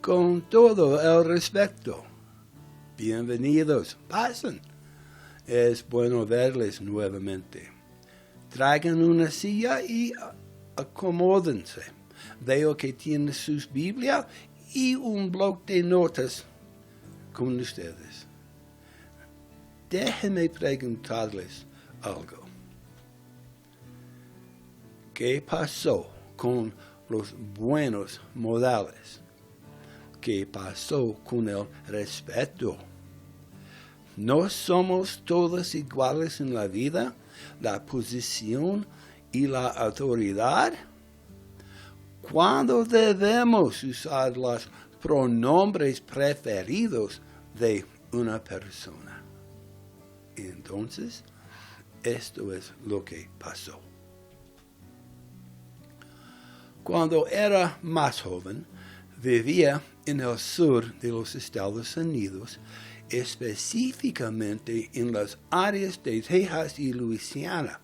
con todo el respeto. Bienvenidos, pasen. Es bueno verles nuevamente. Traigan una silla y acomódense. Veo que tienen sus Biblias y un bloc de notas con ustedes. Déjenme preguntarles algo. ¿Qué pasó con los buenos modales? ¿Qué pasó con el respeto? ¿No somos todos iguales en la vida, la posición y la autoridad? ¿Cuándo debemos usar los pronombres preferidos de una persona? Entonces, esto es lo que pasó. Cuando era más joven, vivía en el sur de los Estados Unidos, específicamente en las áreas de Texas y Luisiana.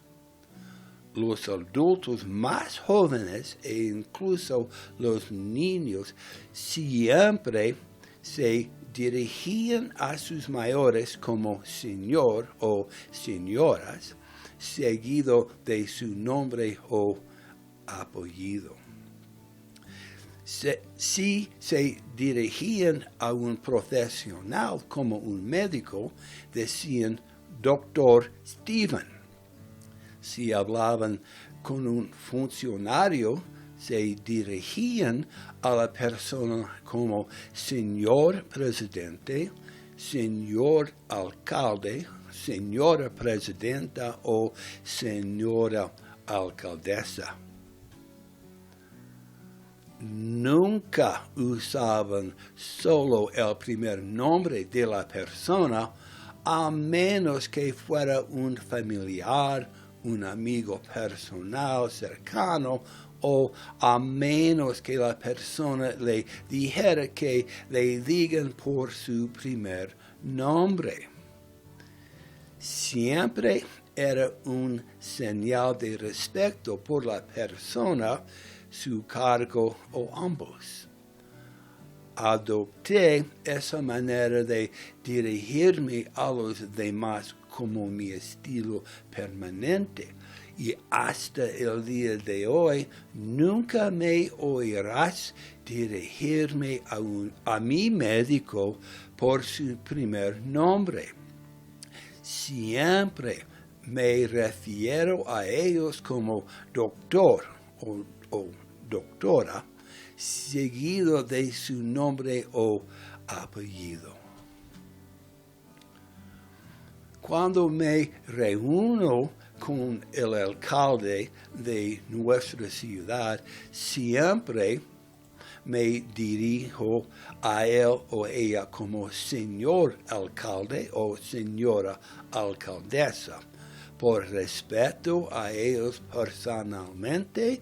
Los adultos más jóvenes e incluso los niños siempre se dirigían a sus mayores como señor o señoras, seguido de su nombre o apellido. Si se dirigían a un profesional como un médico, decían Dr. Stephen. Si hablaban con un funcionario, se dirigían a la persona como señor presidente, señor alcalde, señora presidenta o señora alcaldesa. Nunca usaban solo el primer nombre de la persona, a menos que fuera un familiar, un amigo personal cercano, o a menos que la persona le dijera que le digan por su primer nombre. Siempre era un señal de respeto por la persona, su cargo o ambos. Adopté esa manera de dirigirme a los demás como mi estilo permanente y hasta el día de hoy nunca me oirás dirigirme a mi médico por su primer nombre. Siempre me refiero a ellos como doctor o doctora, seguido de su nombre o apellido. Cuando me reúno con el alcalde de nuestra ciudad, siempre me dirijo a él o ella como señor alcalde o señora alcaldesa, por respeto a ellos personalmente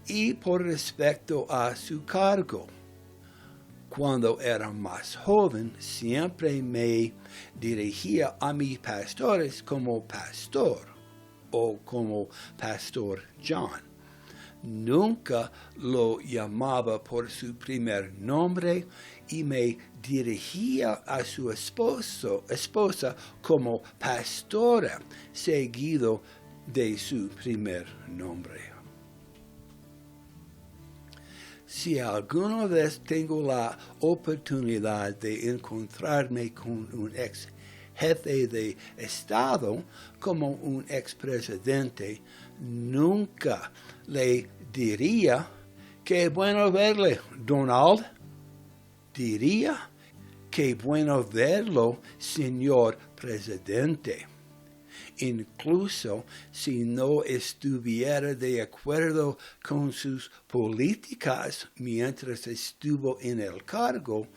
y por respeto a su cargo. Cuando era más joven, siempre me dirigía a mis pastores como pastor o como pastor John. Nunca lo llamaba por su primer nombre y me dirigía a su esposa como pastora, seguido de su primer nombre. Si alguna vez tengo la oportunidad de encontrarme con un ex jefe de Estado como un expresidente, nunca le diría, qué bueno verle, Donald. Diría, qué bueno verlo, señor presidente. Incluso si no estuviera de acuerdo con sus políticas mientras estuvo en el cargo,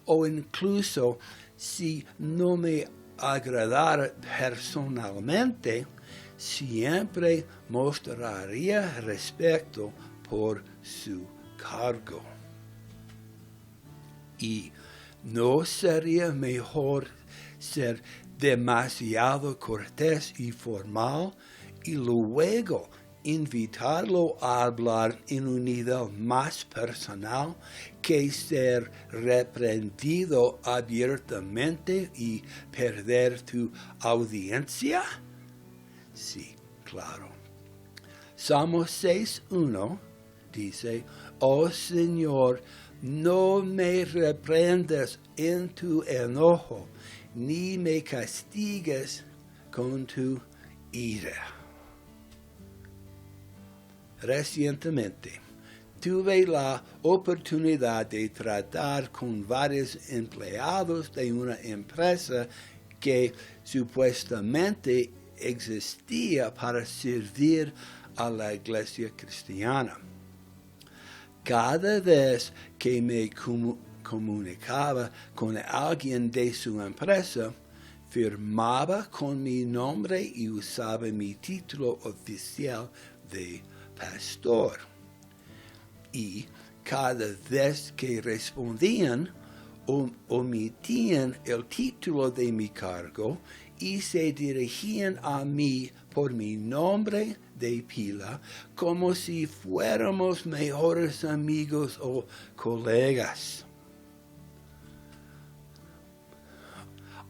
o incluso si no me agradara personalmente, siempre mostraría respeto por su cargo. Y ¿no sería mejor ser demasiado cortés y formal y luego invitarlo a hablar en un nivel más personal que ser reprendido abiertamente y perder tu audiencia? Sí, claro. Salmo 6:1 dice, oh Señor, no me reprendas en tu enojo, ni me castigues con tu ira. Recientemente, tuve la oportunidad de tratar con varios empleados de una empresa que supuestamente existía para servir a la iglesia cristiana. Cada vez que me comunicaba con alguien de su empresa, firmaba con mi nombre y usaba mi título oficial de pastor. Y cada vez que respondían, omitían el título de mi cargo y se dirigían a mí por mi nombre de pila, como si fuéramos mejores amigos o colegas.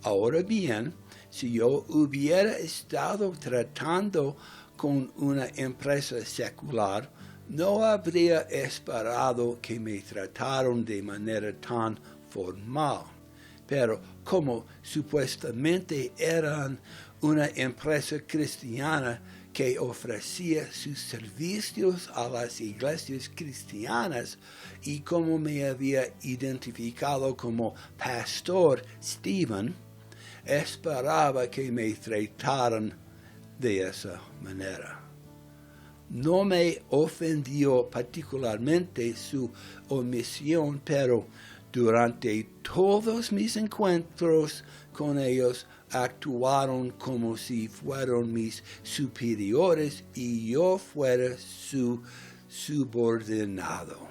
Ahora bien, si yo hubiera estado tratando con una empresa secular, no habría esperado que me trataran de manera tan formal. Pero como supuestamente eran una empresa cristiana que ofrecía sus servicios a las iglesias cristianas y como me había identificado como Pastor Stephen, esperaba que me trataran de esa manera. No me ofendió particularmente su omisión, pero durante todos mis encuentros con ellos actuaron como si fueran mis superiores y yo fuera su subordinado.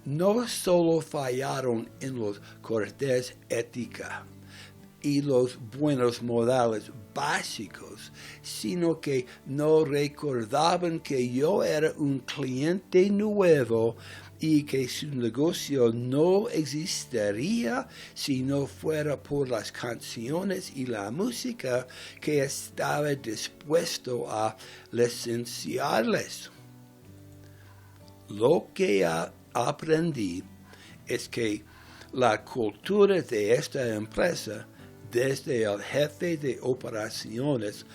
No solo fallaron en los cortes ética y los buenos modales básicos, sino que no recordaban que yo era un cliente nuevo y que su negocio no existiría si no fuera por las canciones y la música que estaba dispuesto a licenciarles. Lo que aprendí es que la cultura de esta empresa, desde el jefe de operaciones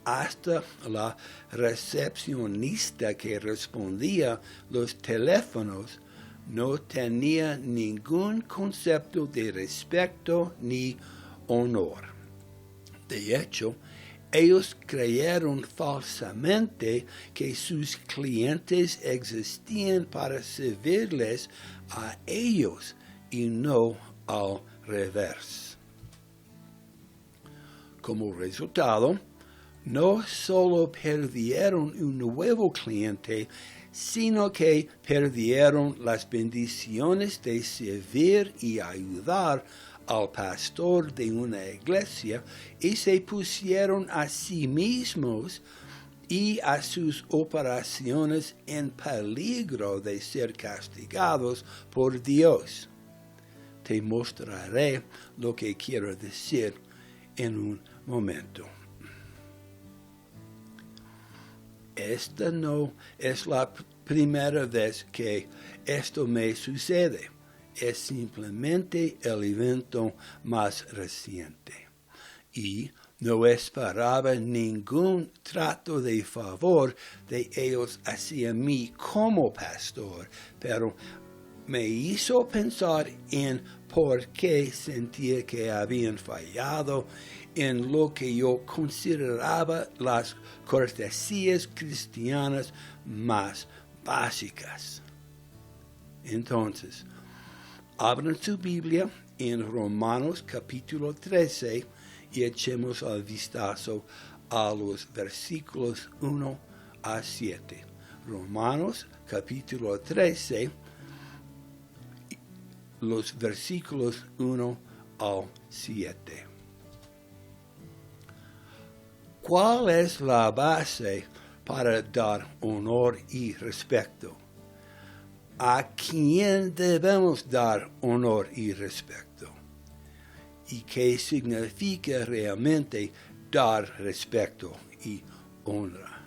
hasta la recepcionista que respondía los teléfonos, no tenía ningún concepto de respeto ni honor. De hecho, ellos creyeron falsamente que sus clientes existían para servirles a ellos y no al revés. Como resultado, no solo perdieron un nuevo cliente, sino que perdieron las bendiciones de servir y ayudar al pastor de una iglesia y se pusieron a sí mismos y a sus operaciones en peligro de ser castigados por Dios. Te mostraré lo que quiero decir en un momento. Esta no es la primera vez que esto me sucede. Es simplemente el evento más reciente. Y no esperaba ningún trato de favor de ellos hacia mí como pastor, pero me hizo pensar en por qué sentía que habían fallado en lo que yo consideraba las cortesías cristianas más básicas. Entonces, abran su Biblia en Romanos capítulo 13 y echemos el vistazo a los versículos 1 a 7. Romanos capítulo 13, los versículos 1 al 7. ¿Cuál es la base para dar honor y respeto? a quién debemos dar honor y respeto. ¿Y qué significa realmente dar respeto y honra?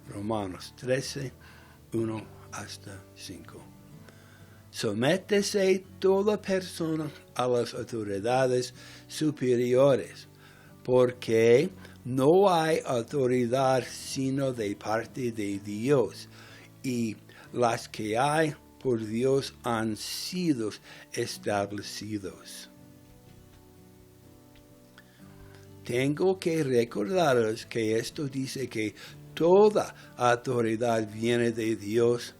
Romanos 13, 1 hasta 5. Sométese toda persona a las autoridades superiores, porque no hay autoridad sino de parte de Dios, y las que hay por Dios han sido establecidos. Tengo que recordaros que esto dice que toda autoridad viene de Dios,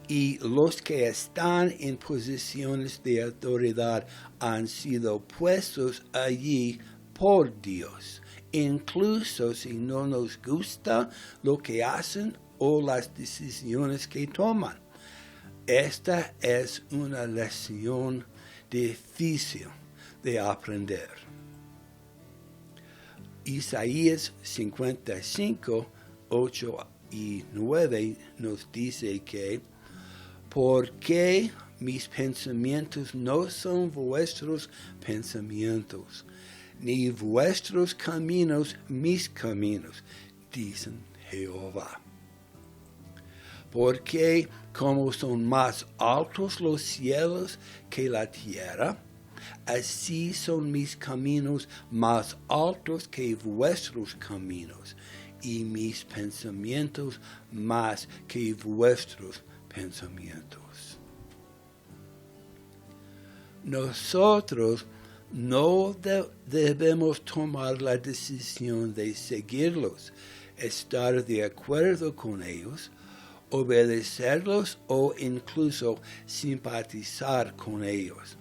y los que están en posiciones de autoridad han sido puestos allí por Dios, incluso si no nos gusta lo que hacen o las decisiones que toman. Esta es una lección difícil de aprender. Isaías 55, 8 y 9 nos dice que porque mis pensamientos no son vuestros pensamientos, ni vuestros caminos mis caminos, dicen Jehová. Porque como son más altos los cielos que la tierra, así son mis caminos más altos que vuestros caminos, y mis pensamientos más que vuestros pensamientos. Nosotros no debemos tomar la decisión de seguirlos, estar de acuerdo con ellos, obedecerlos o incluso simpatizar con ellos,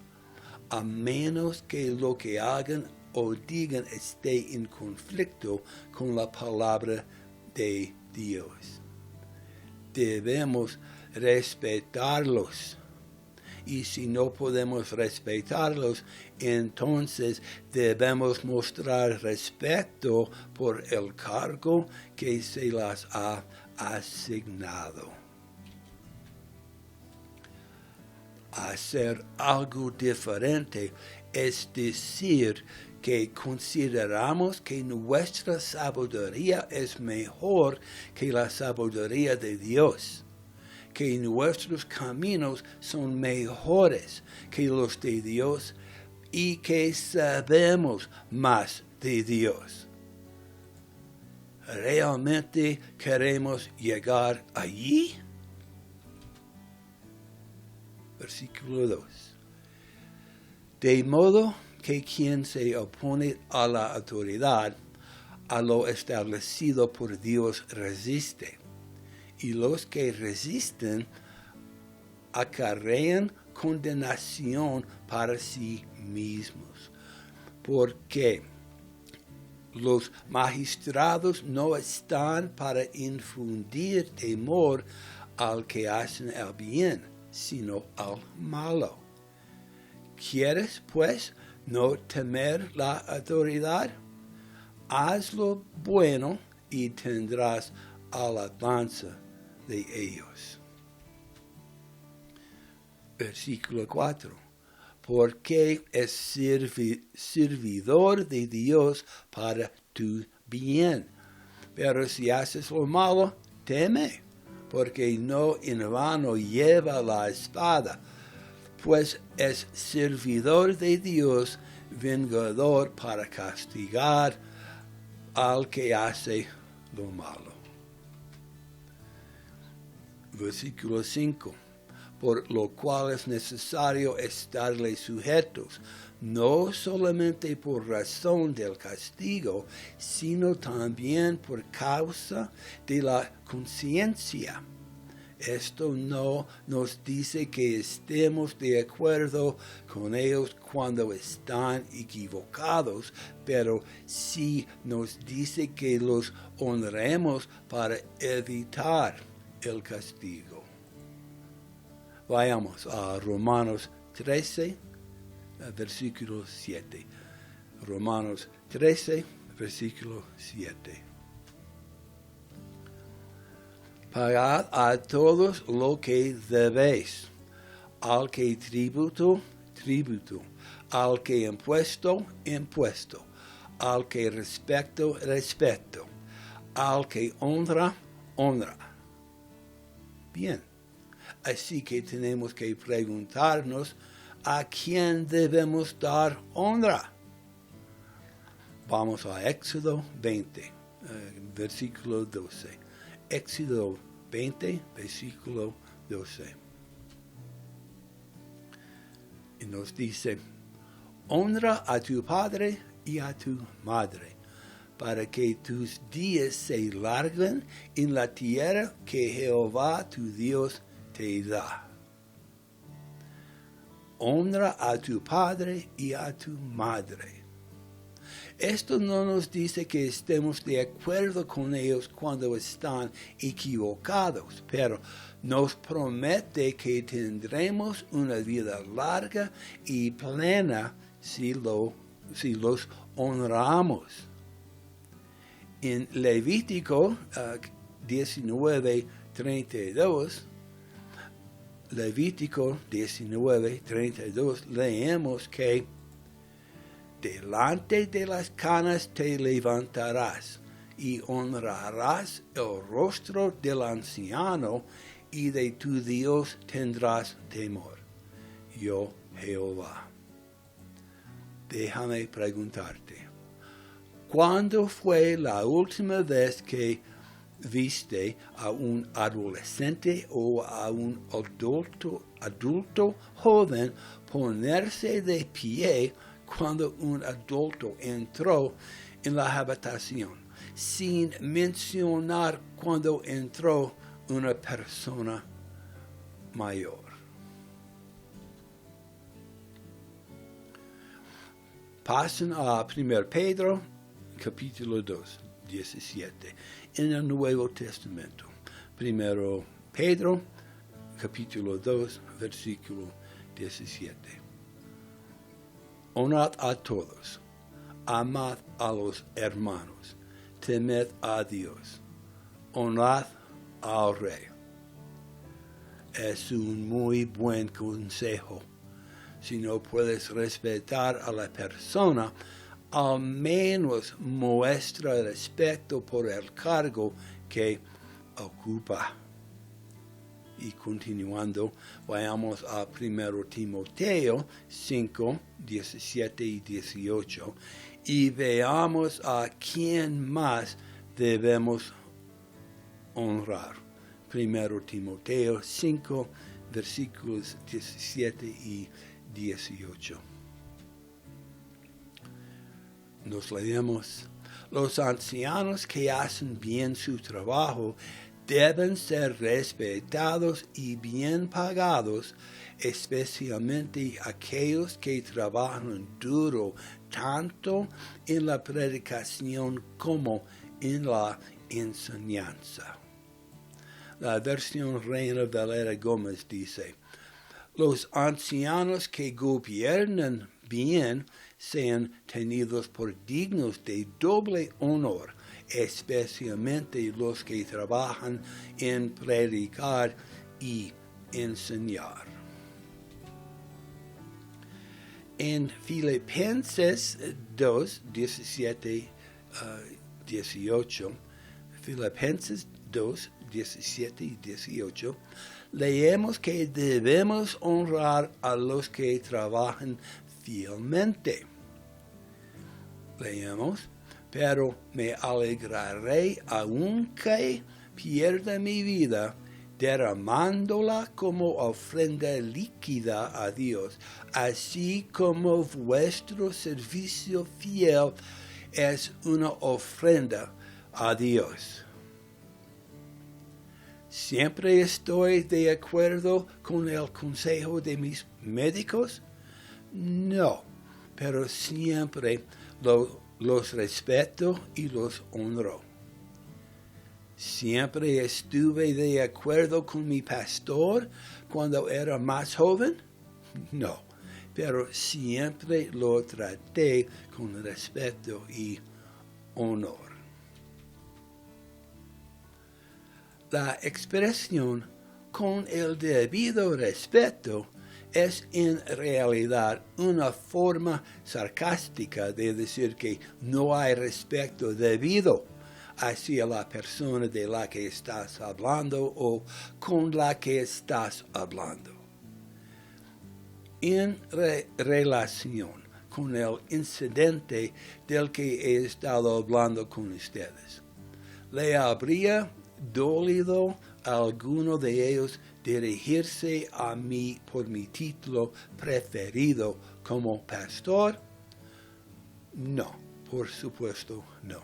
a menos que lo que hagan o digan esté en conflicto con la palabra de Dios. Debemos respetarlos. Y si no podemos respetarlos, entonces debemos mostrar respeto por el cargo que se las ha asignado. Hacer algo diferente es decir que consideramos que nuestra sabiduría es mejor que la sabiduría de Dios, que nuestros caminos son mejores que los de Dios y que sabemos más de Dios. ¿Realmente queremos llegar allí? Versículo 2. De modo que quien se opone a la autoridad, a lo establecido por Dios, resiste. Y los que resisten acarrean condenación para sí mismos. Porque los magistrados no están para infundir temor al que hacen el bien, sino al malo. ¿Quieres, pues, no temer la autoridad? Haz lo bueno y tendrás alabanza de ellos. Versículo 4. Porque es servidor de Dios para tu bien. Pero si haces lo malo, teme, porque no en vano lleva la espada, pues es servidor de Dios, vengador para castigar al que hace lo malo. Versículo 5. Por lo cual es necesario estarle sujetos, no solamente por razón del castigo, sino también por causa de la conciencia. Esto no nos dice que estemos de acuerdo con ellos cuando están equivocados, pero sí nos dice que los honremos para evitar el castigo. Vayamos a Romanos 13, versículo 7. Romanos 13, versículo 7. Pagad a todos lo que debéis, al que tributo, tributo, al que impuesto, impuesto, al que respeto, respeto, al que honra, honra. Bien, así que tenemos que preguntarnos a quién debemos dar honra. Vamos a Éxodo 20, versículo 12. Éxodo 20, versículo 12. Y nos dice, honra a tu padre y a tu madre, para que tus días se larguen en la tierra que Jehová tu Dios te da. Honra a tu padre y a tu madre. Esto no nos dice que estemos de acuerdo con ellos cuando están equivocados, pero nos promete que tendremos una vida larga y plena si los honramos. En Levítico 19:32, Levítico 19:32, leemos que delante de las canas te levantarás y honrarás el rostro del anciano y de tu Dios tendrás temor. Yo, Jehová. Déjame preguntarte, ¿cuándo fue la última vez que viste a un adolescente o a un adulto joven ponerse de pie cuando un adulto entró en la habitación, sin mencionar cuando entró una persona mayor? Pasen a 1 Pedro, capítulo 2, 17, en el Nuevo Testamento. 1 Pedro, capítulo 2, versículo 17. Honrad a todos, amad a los hermanos, temed a Dios, honrad al Rey. Es un muy buen consejo. Si no puedes respetar a la persona, al menos muestra respeto por el cargo que ocupa. Y continuando, vayamos a 1 Timoteo 5, 17 y 18, y veamos a quién más debemos honrar. 1 Timoteo 5, versículos 17 y 18. Nos leemos, los ancianos que hacen bien su trabajo deben ser respetados y bien pagados, especialmente aquellos que trabajan duro, tanto en la predicación como en la enseñanza. La versión Reina Valera Gómez dice, los ancianos que gobiernan bien sean tenidos por dignos de doble honor, especialmente los que trabajan en predicar y enseñar. En Filipenses 2, 17, 18, Filipenses 2, 17 y 18, leemos que debemos honrar a los que trabajan fielmente. Leemos, pero me alegraré aunque pierda mi vida, derramándola como ofrenda líquida a Dios, así como vuestro servicio fiel es una ofrenda a Dios. ¿Siempre estoy de acuerdo con el consejo de mis médicos? No, pero siempre los respeto y los honro. ¿Siempre estuve de acuerdo con mi pastor cuando era más joven? No, pero siempre lo traté con respeto y honor. La expresión con el debido respeto es en realidad una forma sarcástica de decir que no hay respeto debido hacia la persona de la que estás hablando o con la que estás hablando. En relación con el incidente del que he estado hablando con ustedes, ¿le habría dolido a alguno de ellos dirigirse a mí por mi título preferido como pastor? No, por supuesto no.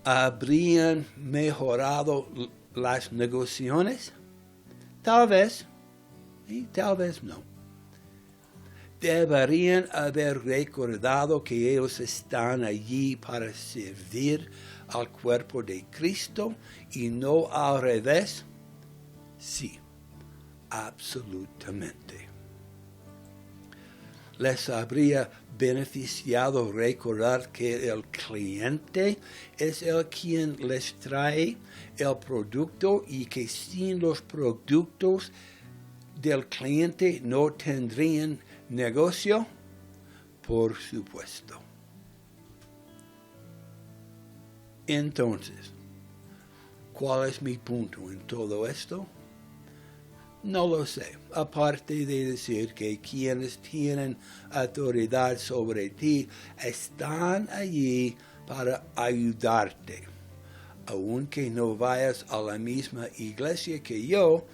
¿Habrían mejorado las negociaciones? Tal vez, y tal vez no. Deberían haber recordado que ellos están allí para servir al cuerpo de Cristo y no al revés. Sí, absolutamente. Les habría beneficiado recordar que el cliente es el quien les trae el producto y que sin los productos del cliente no tendrían negocio. Por supuesto. Entonces, ¿cuál es mi punto en todo esto? No lo sé, aparte de decir que quienes tienen autoridad sobre ti están allí para ayudarte. Aunque no vayas a la misma iglesia que yo,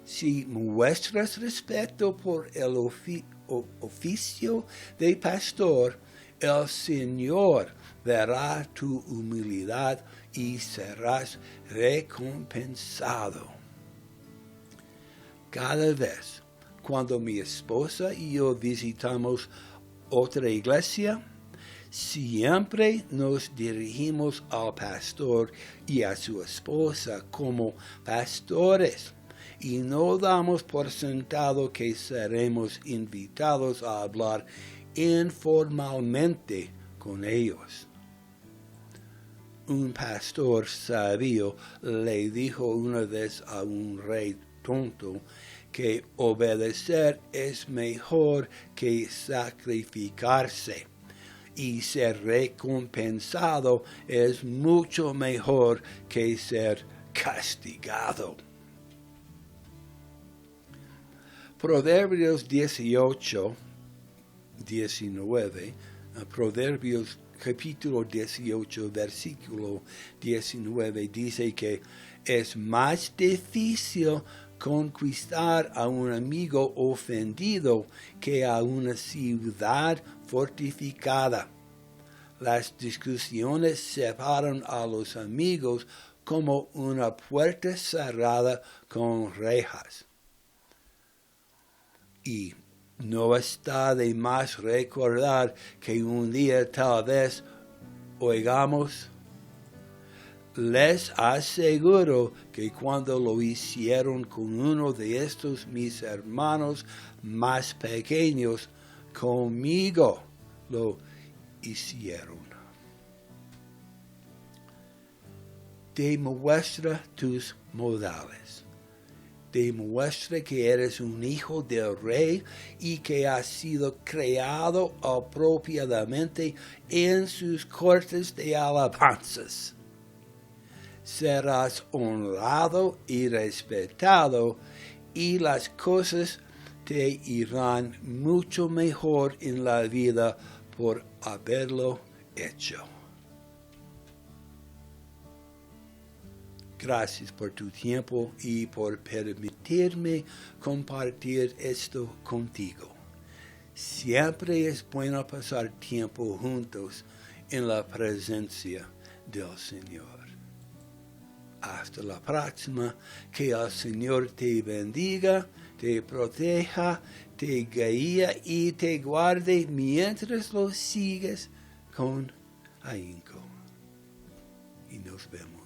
si muestras respeto por el oficio de pastor, el Señor verá tu humildad y serás recompensado. Cada vez cuando mi esposa y yo visitamos otra iglesia, siempre nos dirigimos al pastor y a su esposa como pastores y no damos por sentado que seremos invitados a hablar informalmente con ellos. Un pastor sabio le dijo una vez a un rey tonto que obedecer es mejor que sacrificarse y ser recompensado es mucho mejor que ser castigado. Proverbios 18, 19, Proverbios capítulo 18, versículo 19 dice que es más difícil conquistar a un amigo ofendido que a una ciudad fortificada. Las discusiones separan a los amigos como una puerta cerrada con rejas. Y no está de más recordar que un día tal vez oigamos: les aseguro que cuando lo hicieron con uno de estos mis hermanos más pequeños, conmigo lo hicieron. Demuestra tus modales. Demuestra que eres un hijo del rey y que has sido creado apropiadamente en sus cortes de alabanzas. Serás honrado y respetado y las cosas te irán mucho mejor en la vida por haberlo hecho. Gracias por tu tiempo y por permitirme compartir esto contigo. Siempre es bueno pasar tiempo juntos en la presencia del Señor. Hasta la próxima, que el Señor te bendiga, te proteja, te guíe y te guarde mientras lo sigues con ahínco. Y nos vemos.